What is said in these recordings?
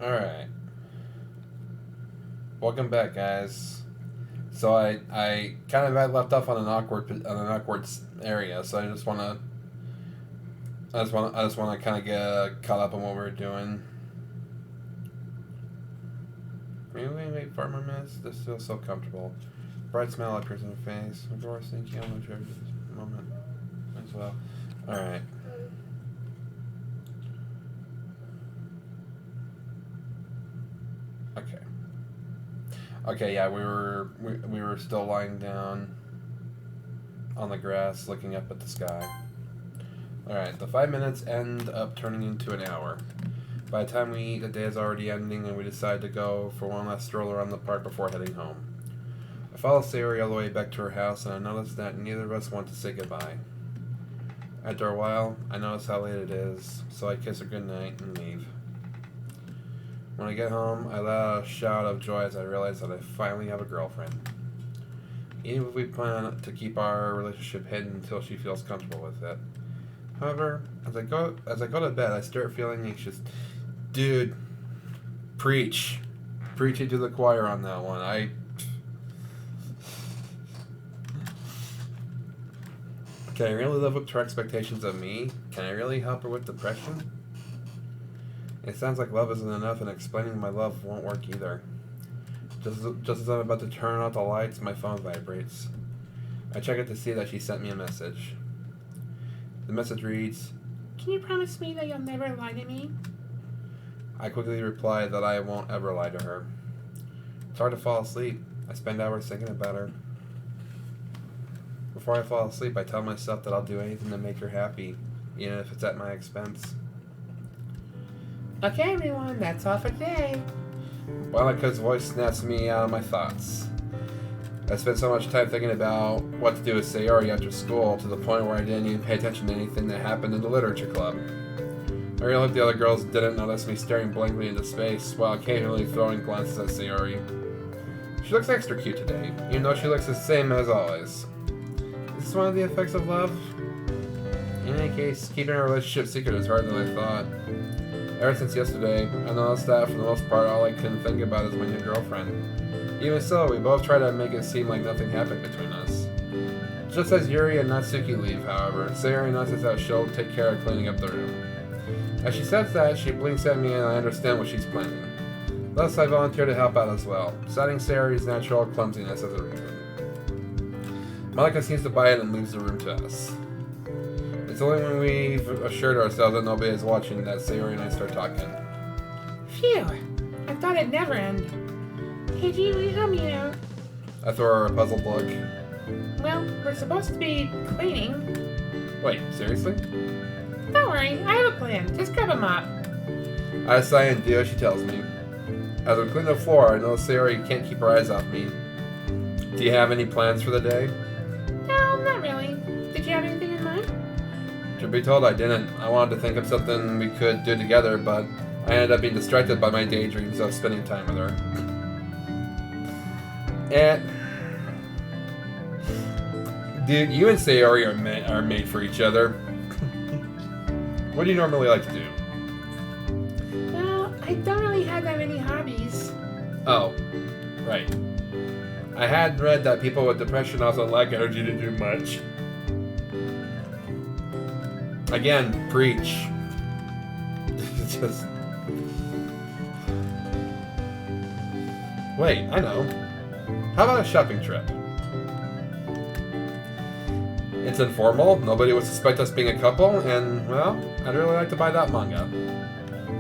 Alright. Welcome back, guys. So I kind of had left off on an awkward area, so I just wanna kind of get caught up on what we're doing. Really wait for my minutes. This feels so comfortable. Bright smile appears on her face. Of course, thinking I'm gonna treasure this moment as well. Alright. Okay. Okay, yeah, we were still lying down on the grass, looking up at the sky. Alright, the 5 minutes end up turning into an hour. By the time we eat, the day is already ending, and we decide to go for one last stroll around the park before heading home. I follow Sayori all the way back to her house, and I notice that neither of us want to say goodbye. After a while, I notice how late it is, so I kiss her goodnight and leave. When I get home, I let out a shout of joy as I realize that I finally have a girlfriend. Even if we plan to keep our relationship hidden until she feels comfortable with it. However, as I go to bed, I start feeling anxious. Dude, preach it to the choir on that one. Can I really live up to her expectations of me? Can I really help her with depression? It sounds like love isn't enough, and explaining my love won't work either. Just as I'm about to turn out the lights, my phone vibrates. I check it to see that she sent me a message. The message reads, "Can you promise me that you'll never lie to me?" I quickly reply that I won't ever lie to her. It's hard to fall asleep. I spend hours thinking about her. Before I fall asleep, I tell myself that I'll do anything to make her happy, even if it's at my expense. Okay, everyone, that's all for today. Monica's voice snaps me out of my thoughts. I spent so much time thinking about what to do with Sayori after school to the point where I didn't even pay attention to anything that happened in the literature club. I really hope the other girls didn't notice me staring blankly into space while occasionally throwing glances at Sayori. She looks extra cute today, even though she looks the same as always. Is this one of the effects of love? In any case, keeping our relationship secret is harder than I thought. Ever since yesterday, I noticed that for the most part all I can think about is my new girlfriend. Even so, we both try to make it seem like nothing happened between us. Just as Yuri and Natsuki leave, however, Sayori notices that she'll take care of cleaning up the room. As she says that, she blinks at me and I understand what she's planning. Thus, I volunteer to help out as well, citing Sayori's natural clumsiness as a reason. Malika seems to buy it and leaves the room to us. It's only when we've assured ourselves that nobody is watching that Sayori and I start talking. Phew, I thought it'd never end. Hey, G, will you help me out? I throw her a puzzled look. Well, we're supposed to be cleaning. Wait, seriously? Don't worry, I have a plan. Just grab a mop. I sigh and do as she tells me. As we clean the floor, I know Sayori can't keep her eyes off me. Do you have any plans for the day? No, not really. Did you have anything in mind? Truth be told, I didn't. I wanted to think of something we could do together, but I ended up being distracted by my daydreams of spending time with her. Dude, you and Sayori are made for each other. What do you normally like to do? Well, I don't really have that many hobbies. Oh, right. I had read that people with depression also lack energy to do much. Again, preach. It's just... Wait, I know. How about a shopping trip? It's informal, nobody would suspect us being a couple, and, well, I'd really like to buy that manga.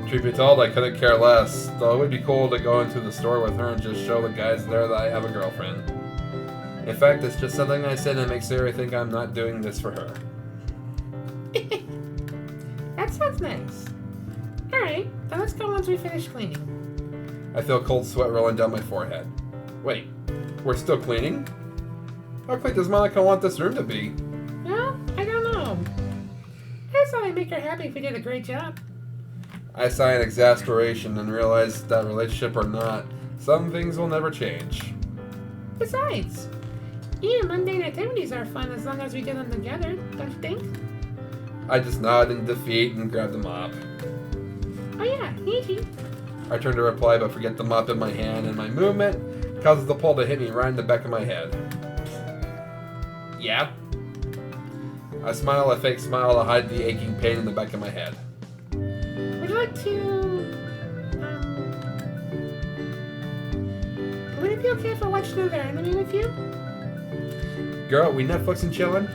Truth be told, I couldn't care less, though it would be cool to go into the store with her and just show the guys there that I have a girlfriend. In fact, it's just something I said that makes Sayori think I'm not doing this for her. That sounds nice. Alright, then let's go once we finish cleaning. I feel cold sweat rolling down my forehead. Wait, we're still cleaning? How quick does Monica want this room to be? Well, I don't know. I just thought I'd make her happy if we did a great job. I sigh in exasperation and realize that relationship or not, some things will never change. Besides, even mundane activities are fun as long as we do them together, don't you think? I just nod in defeat and grab the mop. Oh yeah, Niji. I turn to reply, but forget the mop in my hand, and my movement causes the pole to hit me right in the back of my head. Yeah? I smile a fake smile to hide the aching pain in the back of my head. Would you like to... would it be okay if I watched another anime with you? Girl, we Netflix and chillin'?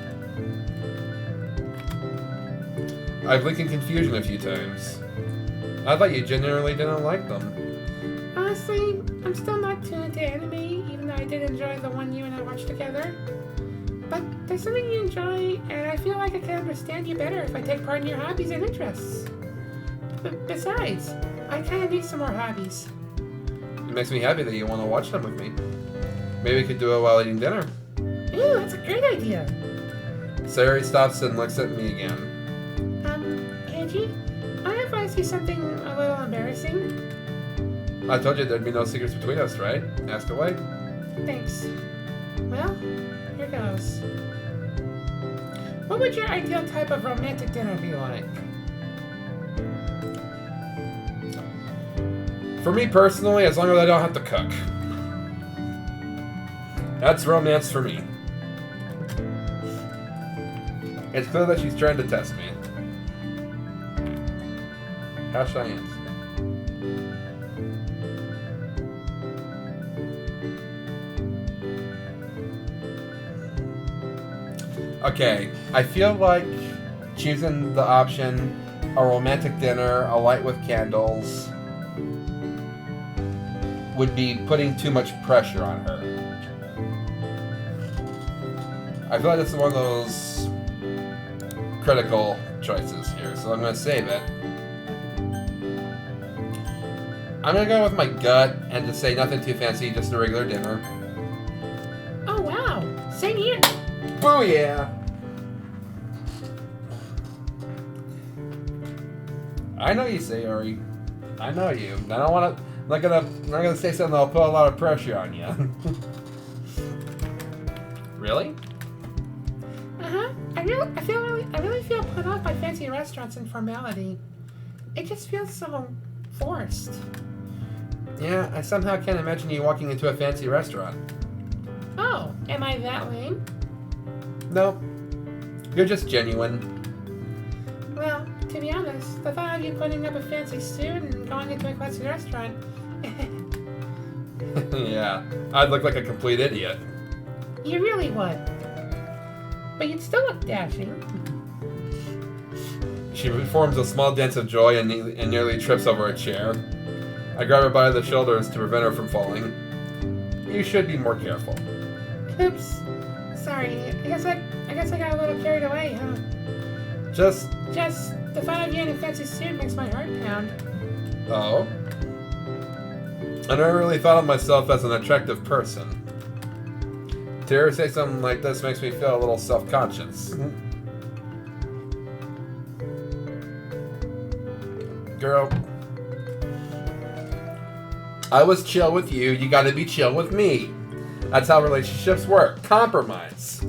I blinked in confusion a few times. I thought you genuinely didn't like them. Honestly, I'm still not too into anime, even though I did enjoy the one you and I watched together. But there's something you enjoy, and I feel like I can understand you better if I take part in your hobbies and interests. Besides, I kind of need some more hobbies. It makes me happy that you want to watch them with me. Maybe we could do it while eating dinner. Ooh, that's a great idea. Sayori stops and looks at me again. Angie, I have asked you something a little embarrassing. I told you there'd be no secrets between us, right? Ask away. Thanks. Well, here goes. What would your ideal type of romantic dinner be like? For me personally, as long as I don't have to cook. That's romance for me. It's clear that she's trying to test me. How should I answer? Okay, I feel like choosing the option a romantic dinner, a light with candles, would be putting too much pressure on her. I feel like this is one of those critical choices here, so I'm going to save it. I'm going to go with my gut and just say nothing too fancy, just a regular dinner. Oh wow, same here. Booyah! I know you, Sayori. I know you. I don't want to. I'm not gonna say something that'll put a lot of pressure on you. Really? I really feel put off by fancy restaurants and formality. It just feels so forced. Yeah, I somehow can't imagine you walking into a fancy restaurant. Oh, am I that lame? Nope. You're just genuine. Well, to be honest, the thought of you putting up a fancy suit and going into a classy restaurant. Yeah, I'd look like a complete idiot. You really would. But you'd still look dashing. She performs a small dance of joy and nearly trips over a chair. I grab her by the shoulders to prevent her from falling. You should be more careful. Oops. Sorry. I guess I got a little carried away, huh? Just the thought of you in a fancy suit makes my heart pound. Oh? I never really thought of myself as an attractive person. To hear her say something like this makes me feel a little self-conscious. Girl, I was chill with you, you gotta be chill with me. That's how relationships work. Compromise.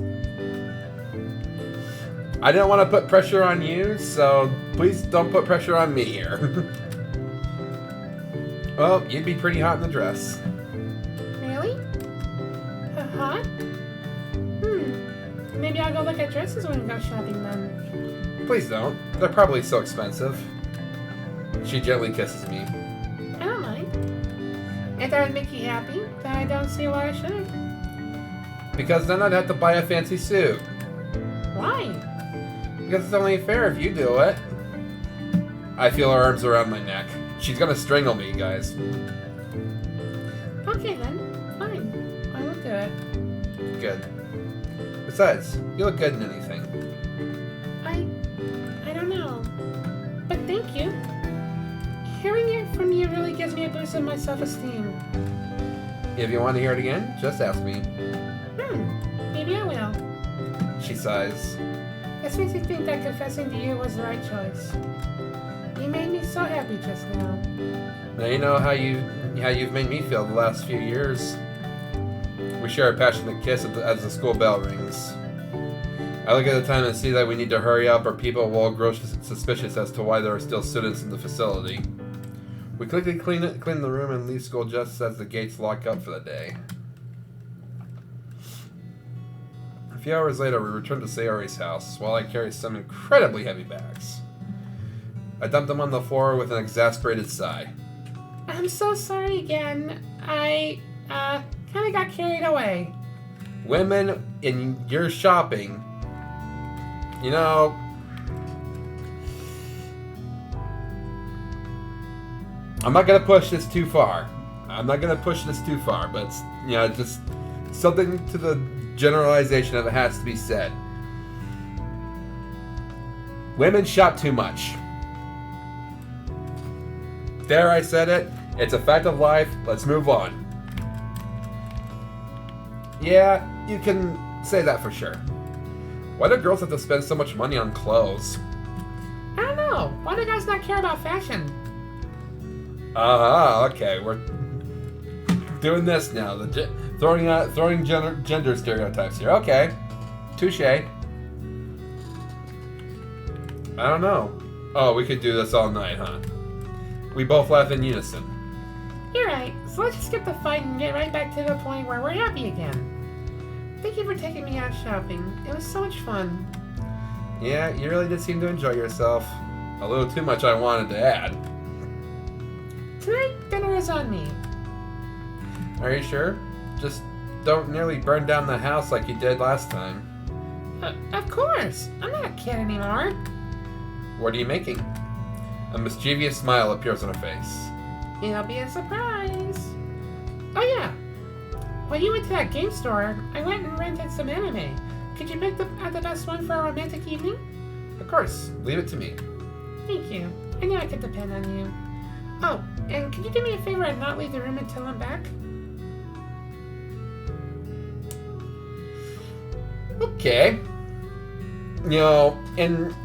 I didn't want to put pressure on you, so please don't put pressure on me here. Well, you'd be pretty hot in the dress. Really? Hot? Maybe I'll go look at dresses when we go shopping then. Please don't. They're probably so expensive. She gently kisses me. I don't mind. If that would make you happy, then I don't see why I should. Because then I'd have to buy a fancy suit. Why? Because it's only fair if you do it. I feel her arms around my neck. She's gonna strangle me, guys. Okay then. Fine. I will do it. Good. Besides, you look good in anything. I don't know. But thank you. Hearing it from you really gives me a boost in my self-esteem. If you want to hear it again, just ask me. Maybe I will. She sighs. This makes me think that confessing to you was the right choice. You made me so happy just now. Now you know how you've made me feel the last few years. We share a passionate kiss as the school bell rings. I look at the time and see that we need to hurry up or people will grow suspicious as to why there are still students in the facility. We quickly clean the room and leave school just as the gates lock up for the day. A few hours later, we return to Sayori's house while I carry some incredibly heavy bags. I dump them on the floor with an exasperated sigh. I'm so sorry again. I, kind of got carried away. Women in your shopping, you know, I'm not gonna push this too far. But you know, just something to the generalization of it has to be said. Women shop too much. There, I said it. It's a fact of life. Let's move on. Yeah, you can say that for sure. Why do girls have to spend so much money on clothes? I don't know. Why do guys not care about fashion? Okay. We're doing this now. Throwing gender stereotypes here. Okay. Touche. I don't know. Oh, we could do this all night, huh? We both laugh in unison. You're right. So let's just skip the fight and get right back to the point where we're happy again. Thank you for taking me out shopping. It was so much fun. Yeah, you really did seem to enjoy yourself. A little too much, I wanted to add. Tonight, dinner is on me. Are you sure? Just don't nearly burn down the house like you did last time. Of course. I'm not a kid anymore. What are you making? A mischievous smile appears on her face. It'll be a surprise. Oh yeah. When you went to that game store, I went and rented some anime. Could you pick the best one for a romantic evening? Of course. Leave it to me. Thank you. I knew I could depend on you. Oh, and could you do me a favor and not leave the room until I'm back? Okay. You know, in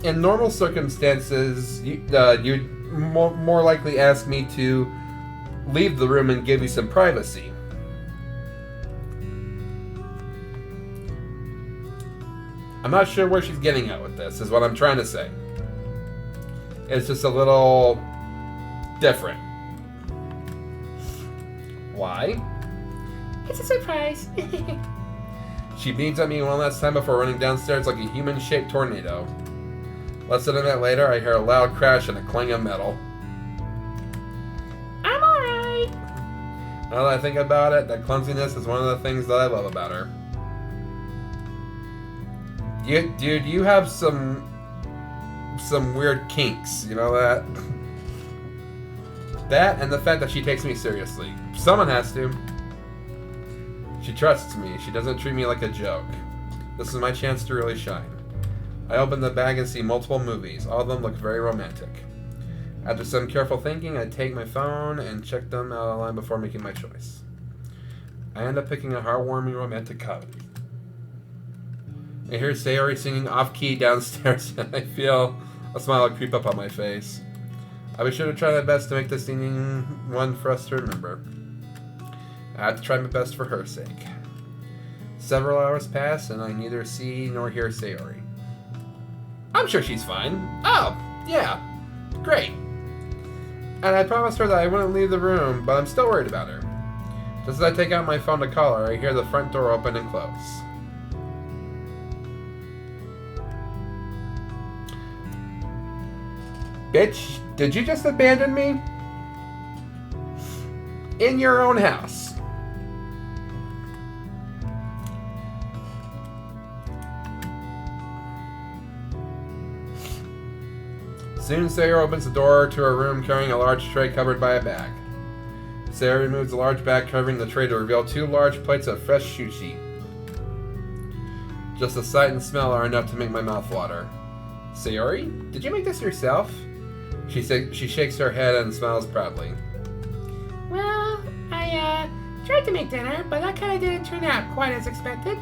normal circumstances, you'd more likely ask me to leave the room and give you some privacy. I'm not sure where she's getting at with this, is what I'm trying to say. It's just a little different. Why? It's a surprise. She beams at me one last time before running downstairs like a human-shaped tornado. Less than a minute later, I hear a loud crash and a clang of metal. I'm alright. Now that I think about it, that clumsiness is one of the things that I love about her. Dude, you have some weird kinks, you know that? That and the fact that she takes me seriously. Someone has to. She trusts me. She doesn't treat me like a joke. This is my chance to really shine. I open the bag and see multiple movies. All of them look very romantic. After some careful thinking, I take my phone and check them out online before making my choice. I end up picking a heartwarming romantic comedy. I hear Sayori singing off-key downstairs, and I feel a smile creep up on my face. I'll be sure to try my best to make this evening one for us to remember. I have to try my best for her sake. Several hours pass, and I neither see nor hear Sayori. I'm sure she's fine. Oh, yeah. Great. And I promised her that I wouldn't leave the room, but I'm still worried about her. Just as I take out my phone to call her, I hear the front door open and close. Bitch, did you just abandon me? In your own house. Soon, Sayori opens the door to her room carrying a large tray covered by a bag. Sayori removes the large bag covering the tray to reveal 2 large plates of fresh sushi. Just the sight and smell are enough to make my mouth water. Sayori, did you make this yourself? She shakes her head and smiles proudly. Well, I tried to make dinner, but that kind of didn't turn out quite as expected.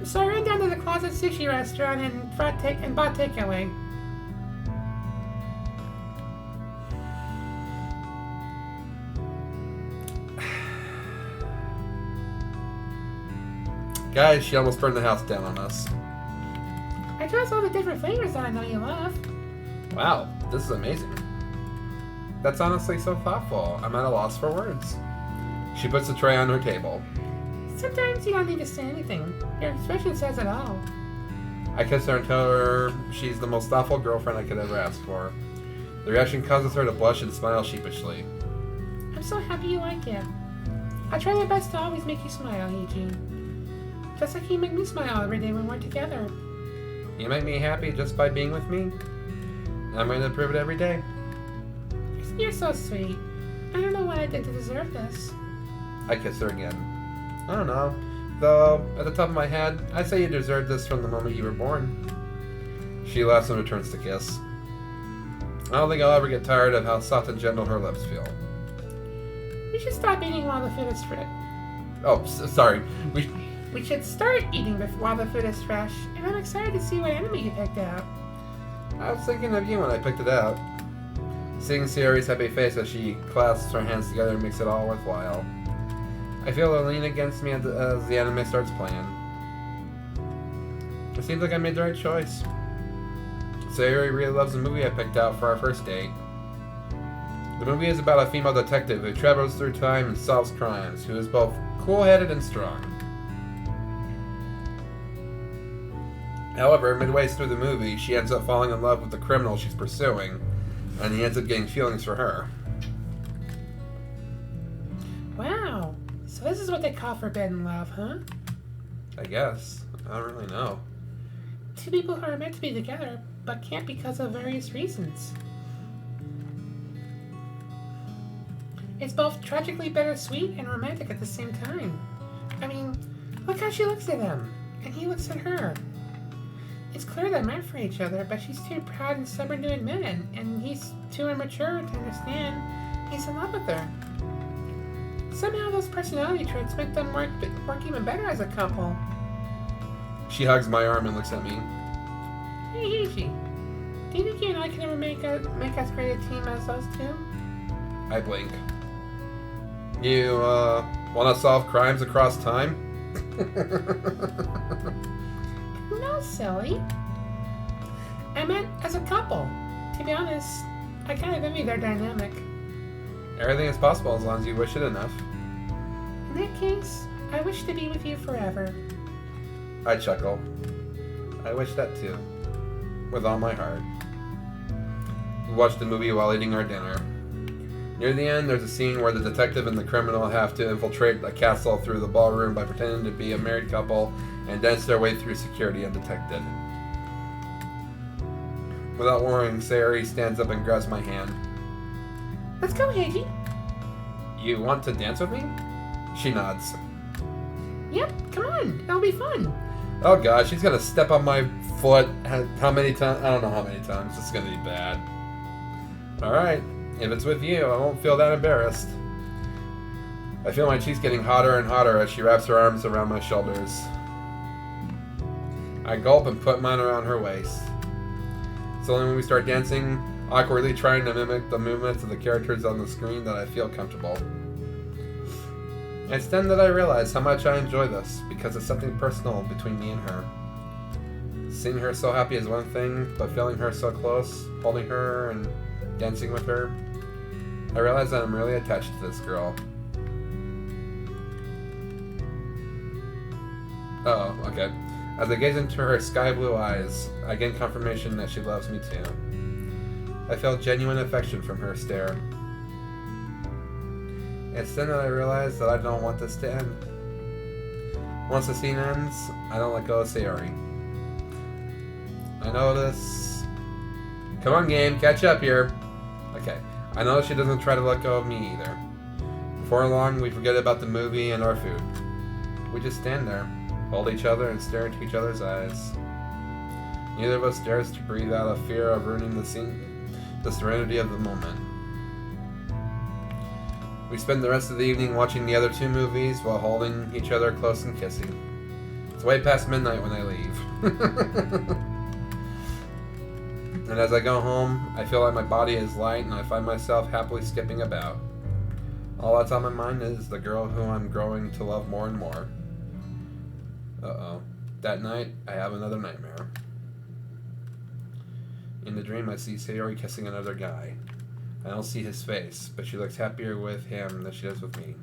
So I ran down to the Closet Sushi restaurant and bought takeaway. Guys, she almost burned the house down on us. I chose all the different flavors that I know you love. Wow, this is amazing. That's honestly so thoughtful. I'm at a loss for words. She puts the tray on her table. Sometimes you don't need to say anything. Your expression says it all. I kiss her and tell her she's the most thoughtful girlfriend I could ever ask for. The reaction causes her to blush and smile sheepishly. I'm so happy you like it. I try my best to always make you smile, Eugene. Just like you make me smile every day when we're together. You make me happy just by being with me. And I'm going to prove it every day. You're so sweet. I don't know what I did to deserve this. I kiss her again. I don't know. Though, at the top of my head, I'd say you deserved this from the moment you were born. She laughs and returns the kiss. I don't think I'll ever get tired of how soft and gentle her lips feel. We should stop eating while the food is fresh. Oh, sorry. We should start eating while the food is fresh, and I'm excited to see what anime you picked out. I was thinking of you when I picked it out. Seeing Sayori's happy face as she clasps her hands together makes it all worthwhile. I feel her lean against me as the anime starts playing. It seems like I made the right choice. Sayori really loves the movie I picked out for our first date. The movie is about a female detective who travels through time and solves crimes, who is both cool-headed and strong. However, midway through the movie, she ends up falling in love with the criminal she's pursuing, and he ends up getting feelings for her. Wow, so this is what they call forbidden love, huh? I guess. I don't really know. Two people who are meant to be together, but can't because of various reasons. It's both tragically bittersweet and romantic at the same time. I mean, look how she looks at him, and he looks at her. It's clear they're meant for each other, but she's too proud and stubborn to admit it, and he's too immature to understand he's in love with her. Somehow those personality traits make them work even better as a couple. She hugs my arm and looks at me. Hey, Eiji, do you think you and I can ever make as great a team as those two? I blink. You, want to solve crimes across time? No, silly. I meant as a couple. To be honest, I kind of envy their dynamic. Everything is possible as long as you wish it enough. In that case, I wish to be with you forever. I chuckle. I wish that too. With all my heart. We watch the movie while eating our dinner. Near the end, there's a scene where the detective and the criminal have to infiltrate a castle through the ballroom by pretending to be a married couple and dance their way through security undetected. Without warning, Sayori stands up and grabs my hand. Let's go, Heiji. You want to dance with me? She nods. Yep, come on. It'll be fun. Oh god, she's gonna step on my foot. How many times? I don't know how many times. It's gonna be bad. Alright, if it's with you, I won't feel that embarrassed. I feel my cheeks getting hotter and hotter as she wraps her arms around my shoulders. I gulp and put mine around her waist. It's only when we start dancing, awkwardly trying to mimic the movements of the characters on the screen, that I feel comfortable. It's then that I realize how much I enjoy this, because it's something personal between me and her. Seeing her so happy is one thing, but feeling her so close, holding her and dancing with her, I realize that I'm really attached to this girl. Oh, okay. As I gaze into her sky blue eyes, I gain confirmation that she loves me too. I feel genuine affection from her stare. It's then that I realize that I don't want this to end. Once the scene ends, I don't let go of Sayori. I notice... Come on, game, catch up here. Okay, I notice she doesn't try to let go of me either. Before long, we forget about the movie and our food. We just stand there, hold each other, and stare into each other's eyes. Neither of us dares to breathe out of fear of ruining the scene, the serenity of the moment. We spend the rest of the evening watching the other two movies while holding each other close and kissing. It's way past midnight when I leave. And as I go home, I feel like my body is light and I find myself happily skipping about. All that's on my mind is the girl who I'm growing to love more and more. Uh-oh. That night, I have another nightmare. In the dream, I see Sayori kissing another guy. I don't see his face, but she looks happier with him than she does with me.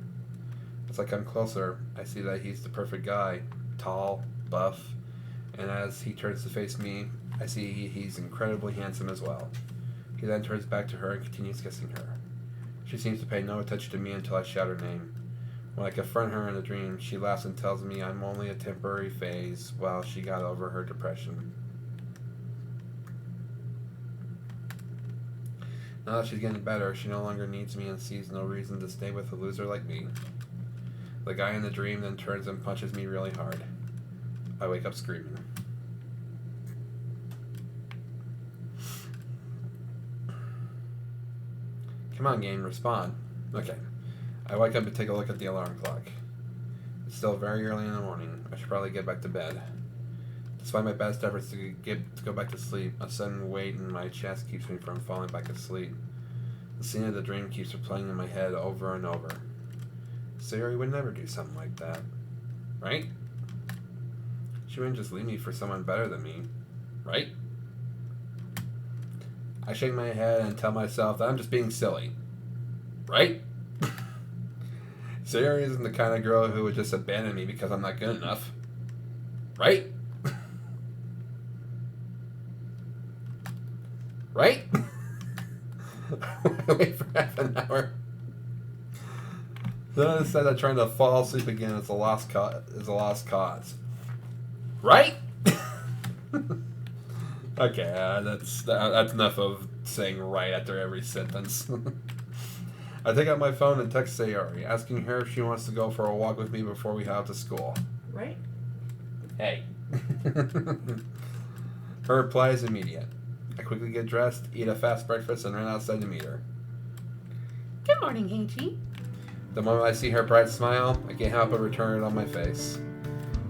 As I come closer, I see that he's the perfect guy. Tall, buff, and as he turns to face me, I see he's incredibly handsome as well. He then turns back to her and continues kissing her. She seems to pay no attention to me until I shout her name. When I confront her in a dream, she laughs and tells me I'm only a temporary phase while she got over her depression. Now that she's getting better, she no longer needs me and sees no reason to stay with a loser like me. The guy in the dream then turns and punches me really hard. I wake up screaming. Come on, game, respond. Okay. I wake up and take a look at the alarm clock. It's still very early in the morning. I should probably get back to bed. Despite my best efforts to go back to sleep, a sudden weight in my chest keeps me from falling back asleep. The scene of the dream keeps replaying in my head over and over. Sayori would never do something like that. Right? She wouldn't just leave me for someone better than me. Right? I shake my head and tell myself that I'm just being silly. Right? Sayori isn't the kind of girl who would just abandon me because I'm not good enough. Right? Right? I wait for half an hour. Then I decide that trying to fall asleep again is a lost cause. Right? Okay, that's enough of saying right after every sentence. I take out my phone and text Sayori, asking her if she wants to go for a walk with me before we head out to school. Right? Hey. Her reply is immediate. I quickly get dressed, eat a fast breakfast, and run outside to meet her. Good morning, Heichi. The moment I see her bright smile, I can't help but return it on my face.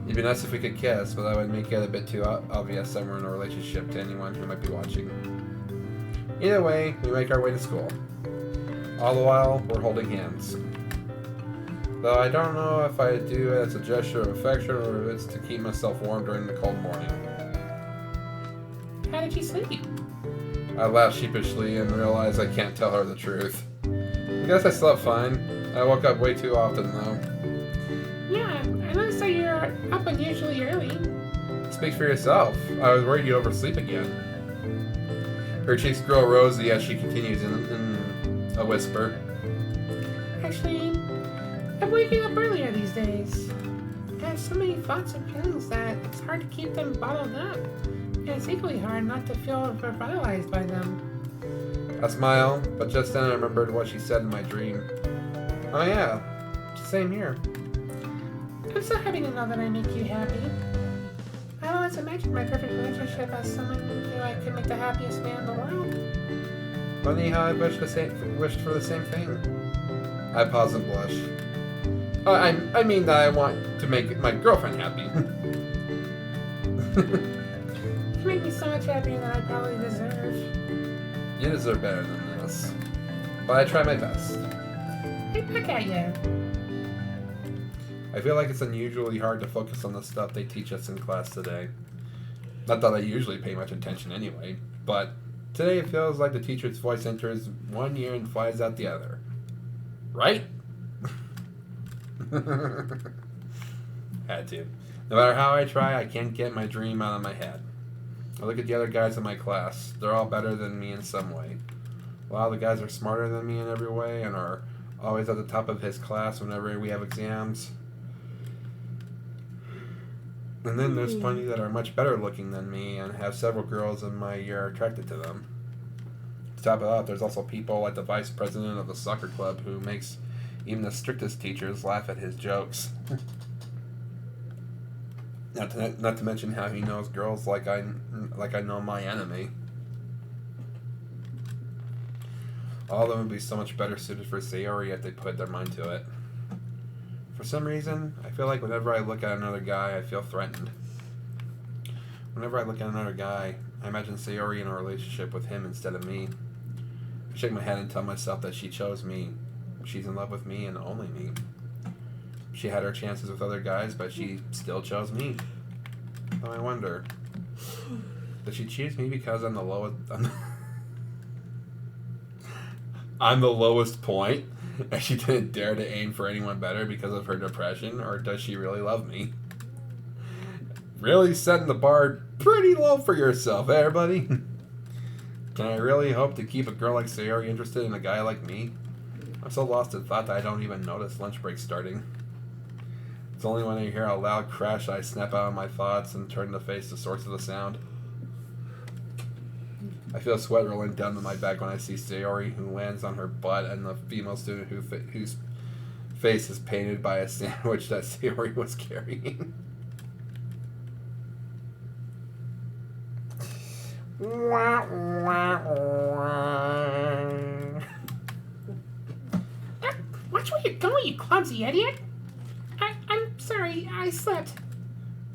It'd be nice if we could kiss, but that would make it a bit too obvious that we're in a relationship to anyone who might be watching. Either way, we make our way to school. All the while, we're holding hands. Though I don't know if I do it as a gesture of affection or if it's to keep myself warm during the cold morning. How did you sleep? I laugh sheepishly and realize I can't tell her the truth. I guess I slept fine. I woke up way too often, though. Yeah, I noticed that you're up unusually early. Speak for yourself. I was worried you'd oversleep again. Her cheeks grow rosy as she continues in a whisper. Actually, I'm waking up earlier these days. I have so many thoughts and feelings that it's hard to keep them bottled up. And it's equally hard not to feel revitalized by them. I smile, but just then I remembered what she said in my dream. Oh yeah, same here. I'm so happy to know that I make you happy. I always imagined my perfect relationship as someone who I could make the happiest man in the world. Funny how I wished for the same thing. I pause and blush. I mean that I want to make my girlfriend happy. You make me so much happier than I probably deserve. You deserve better than this. But I try my best. Hey, back at you. I feel like it's unusually hard to focus on the stuff they teach us in class today. Not that I usually pay much attention anyway, but today it feels like the teacher's voice enters one ear and flies out the other. Right? Had to. No matter how I try, I can't get my dream out of my head. I look at the other guys in my class. They're all better than me in some way. A lot of the guys are smarter than me in every way and are always at the top of his class whenever we have exams. And then there's plenty that are much better looking than me and have several girls in my year attracted to them. To top it off, there's also people like the vice president of the soccer club who makes even the strictest teachers laugh at his jokes. Not to mention how he knows girls like I know my enemy. All of them would be so much better suited for Sayori if they put their mind to it. For some reason, I feel like whenever I look at another guy, I feel threatened. Whenever I look at another guy, I imagine Sayori in a relationship with him instead of me. I shake my head and tell myself that she chose me. She's in love with me and only me. She had her chances with other guys, but she still chose me. So I wonder, did she choose me because I'm the lowest... I'm the lowest point, and she didn't dare to aim for anyone better because of her depression, or does she really love me? Really setting the bar pretty low for yourself, eh, buddy? Can I really hope to keep a girl like Sayori interested in a guy like me? I'm so lost in thought that I don't even notice lunch break starting. It's only when I hear a loud crash I snap out of my thoughts and turn to face the source of the sound. I feel sweat rolling down to my back when I see Sayori, who lands on her butt, and the female student whose face is painted by a sandwich that Sayori was carrying. Watch where you're going, you clumsy idiot! I'm sorry, I slipped.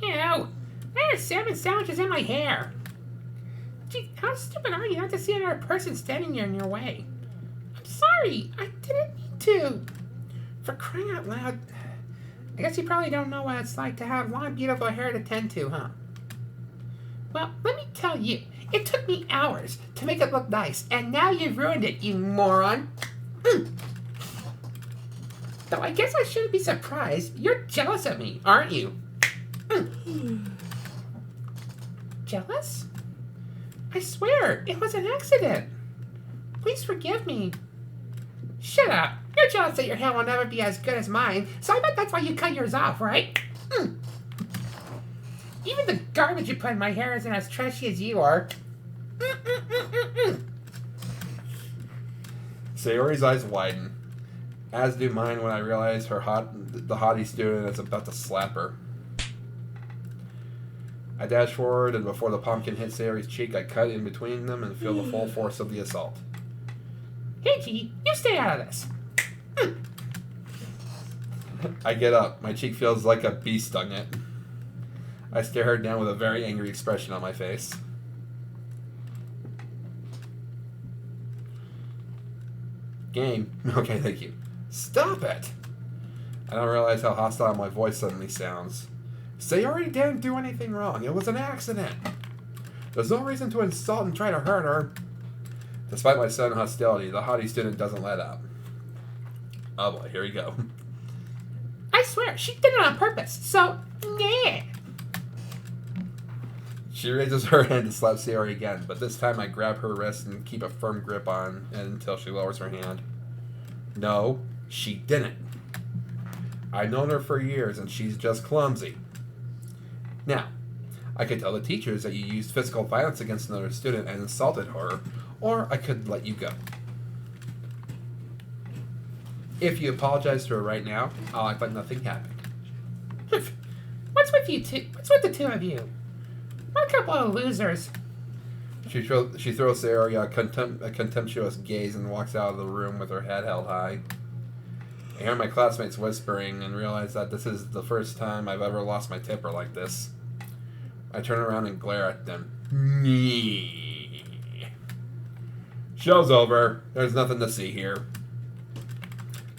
Ew, there are salmon sandwiches in my hair. Gee, how stupid are you not to see another person standing there in your way? I'm sorry, I didn't mean to. For crying out loud, I guess you probably don't know what it's like to have long, beautiful hair to tend to, huh? Well, let me tell you, it took me hours to make it look nice, and now you've ruined it, you moron. Though I guess I shouldn't be surprised. You're jealous of me, aren't you? Jealous? I swear, it was an accident. Please forgive me. Shut up. You're jealous that your hair will never be as good as mine, so I bet that's why you cut yours off, right? Even the garbage you put in my hair isn't as trashy as you are. Sayori's eyes widen, as do mine when I realize the haughty student is about to slap her. I dash forward, and before the pumpkin hits Sayori's cheek, I cut in between them and feel the full force of the assault. Hey, G, you stay out of this. I get up. My cheek feels like a bee stung it. I stare her down with a very angry expression on my face. Game. Okay, thank you. Stop it! I don't realize how hostile my voice suddenly sounds. Sayori didn't do anything wrong. It was an accident. There's no reason to insult and try to hurt her. Despite my sudden hostility, the haughty student doesn't let up. Oh boy, here we go. I swear, she did it on purpose, so, yeah. She raises her hand to slap Sayori again, but this time I grab her wrist and keep a firm grip on it until she lowers her hand. No, she didn't. I've known her for years, and she's just clumsy. Now, I could tell the teachers that you used physical violence against another student and insulted her, or I could let you go. If you apologize to her right now, I'll act like nothing happened. What's with you two? What's with the two of you? What a couple of losers. She throws Sayori a contemptuous gaze and walks out of the room with her head held high. I hear my classmates whispering and realize that this is the first time I've ever lost my temper like this. I turn around and glare at them. Me. Show's over. There's nothing to see here.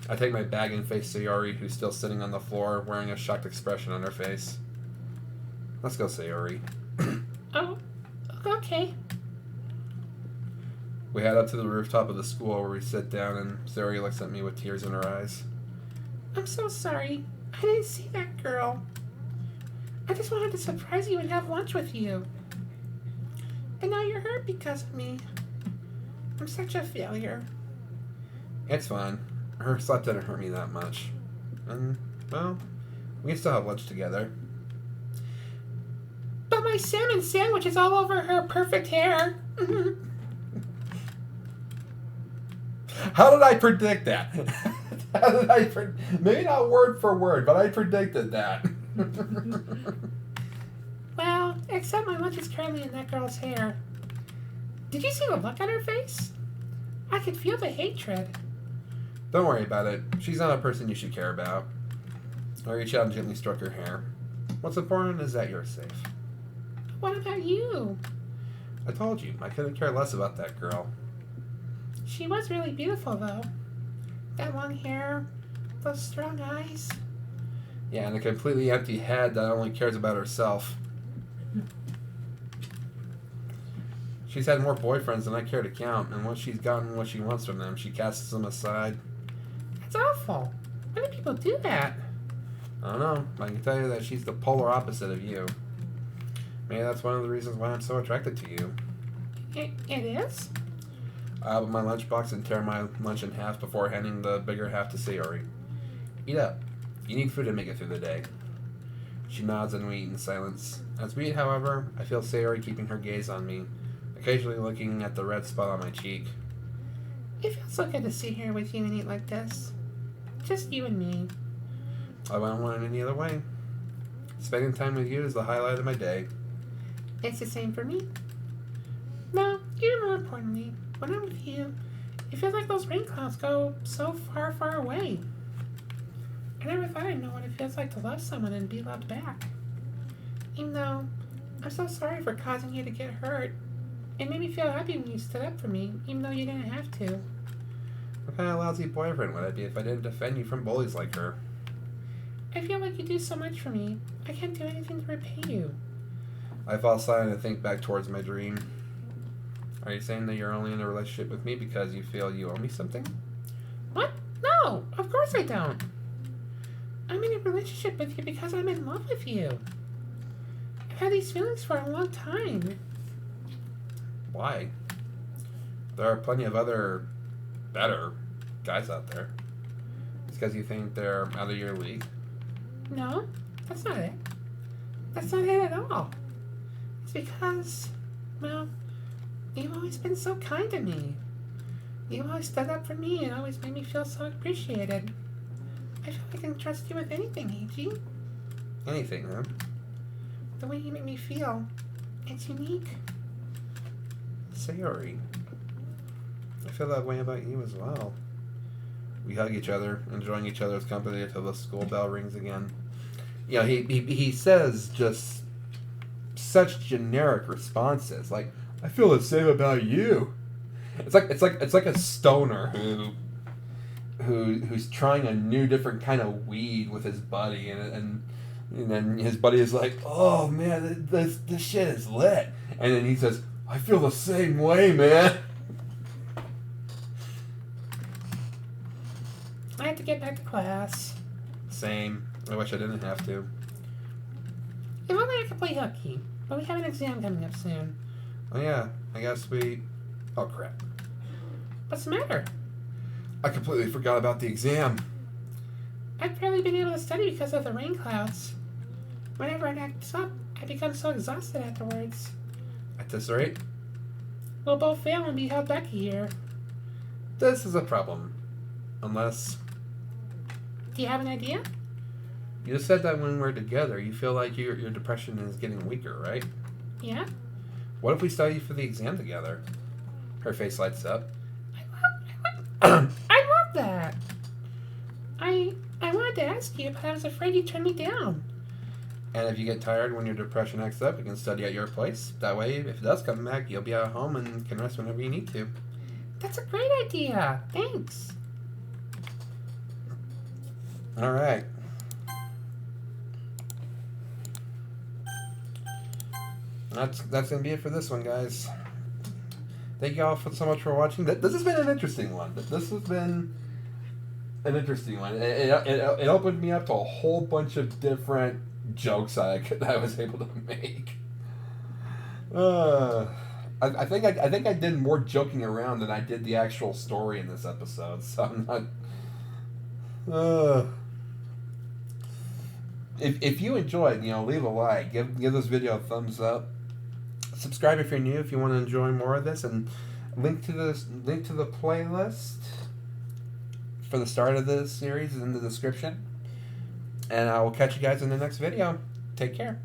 I take my bag and face Sayori, who's still sitting on the floor, wearing a shocked expression on her face. Let's go, Sayori. Oh, okay. We head up to the rooftop of the school where we sit down, and Sayori looks at me with tears in her eyes. I'm so sorry. I didn't see that girl. I just wanted to surprise you and have lunch with you. And now you're hurt because of me. I'm such a failure. It's fine. Her slap didn't hurt me that much. And, well, we can still have lunch together. But my salmon sandwich is all over her perfect hair. How did I predict that? Maybe not word for word, but I predicted that. Well, except my lunch is currently in that girl's hair. Did you see the look on her face? I could feel the hatred. Don't worry about it. She's not a person you should care about. I reach out and gently stroke her hair. What's important is that you're safe. What about you? I told you, I couldn't care less about that girl. She was really beautiful, though. That long hair, those strong eyes. Yeah, and a completely empty head that only cares about herself. She's had more boyfriends than I care to count, and once she's gotten what she wants from them, she casts them aside. That's awful. Why do people do that? I don't know. I can tell you that she's the polar opposite of you. Maybe that's one of the reasons why I'm so attracted to you. It is? I open my lunchbox and tear my lunch in half before handing the bigger half to Sayori. Eat up. You need food to make it through the day. She nods and we eat in silence. As we eat, however, I feel Sayori keeping her gaze on me, occasionally looking at the red spot on my cheek. It feels so good to sit here with you and eat like this. Just you and me. I wouldn't want it any other way. Spending time with you is the highlight of my day. It's the same for me. No, even more importantly, when I'm with you, it feels like those rain clouds go so far, far away. I never thought I'd know what it feels like to love someone and be loved back. Even though I'm so sorry for causing you to get hurt, it made me feel happy when you stood up for me, even though you didn't have to. What kind of lousy boyfriend would I be if I didn't defend you from bullies like her? I feel like you do so much for me. I can't do anything to repay you. I fall silent and think back towards my dream. Are you saying that you're only in a relationship with me because you feel you owe me something? What? No, of course I don't. I'm in a relationship with you because I'm in love with you. I've had these feelings for a long time. Why? There are plenty of other, better guys out there. It's because you think they're out of your league? No, that's not it. That's not it at all. It's because, well, you've always been so kind to me. You've always stood up for me and always made me feel so appreciated. I feel I can trust you with anything, Eiji. Anything, huh? The way you make me feel, it's unique. Sayori. I feel that way about you as well. We hug each other, enjoying each other's company until the school bell rings again. You know, he says just such generic responses, like, I feel the same about you. It's like a stoner who's trying a new different kind of weed with his buddy, and then his buddy is like, oh man, this shit is lit, and then he says, I feel the same way, man. I have to get back to class. Same. I wish I didn't have to. If only I could play hooky, but we have an exam coming up soon. Oh yeah, I guess we... Oh crap. What's the matter? I completely forgot about the exam. I've barely been able to study because of the rain clouds. Whenever it acts up, I become so exhausted afterwards. At this rate, We'll both fail and be held back a year. this is a problem. Unless... Do you have an idea? You just said that when we're together, you feel like your depression is getting weaker, right? Yeah? What if we study for the exam together? Her face lights up. I love that. I wanted to ask you, but I was afraid you'd turn me down. And if you get tired when your depression acts up, you can study at your place. That way, if it does come back, you'll be at home and can rest whenever you need to. That's a great idea. Thanks. All right. That's gonna be it for this one, guys. Thank you all so much for watching. This has been an interesting one. This has been an interesting one. It opened me up to a whole bunch of different jokes that I was able to make. I think I did more joking around than I did the actual story in this episode. So I'm not. If you enjoyed, leave a like, give this video a thumbs up. Subscribe if you're new if you want to enjoy more of this, and link to the playlist for the start of this series is in the description. And I will catch you guys in the next video. Take care.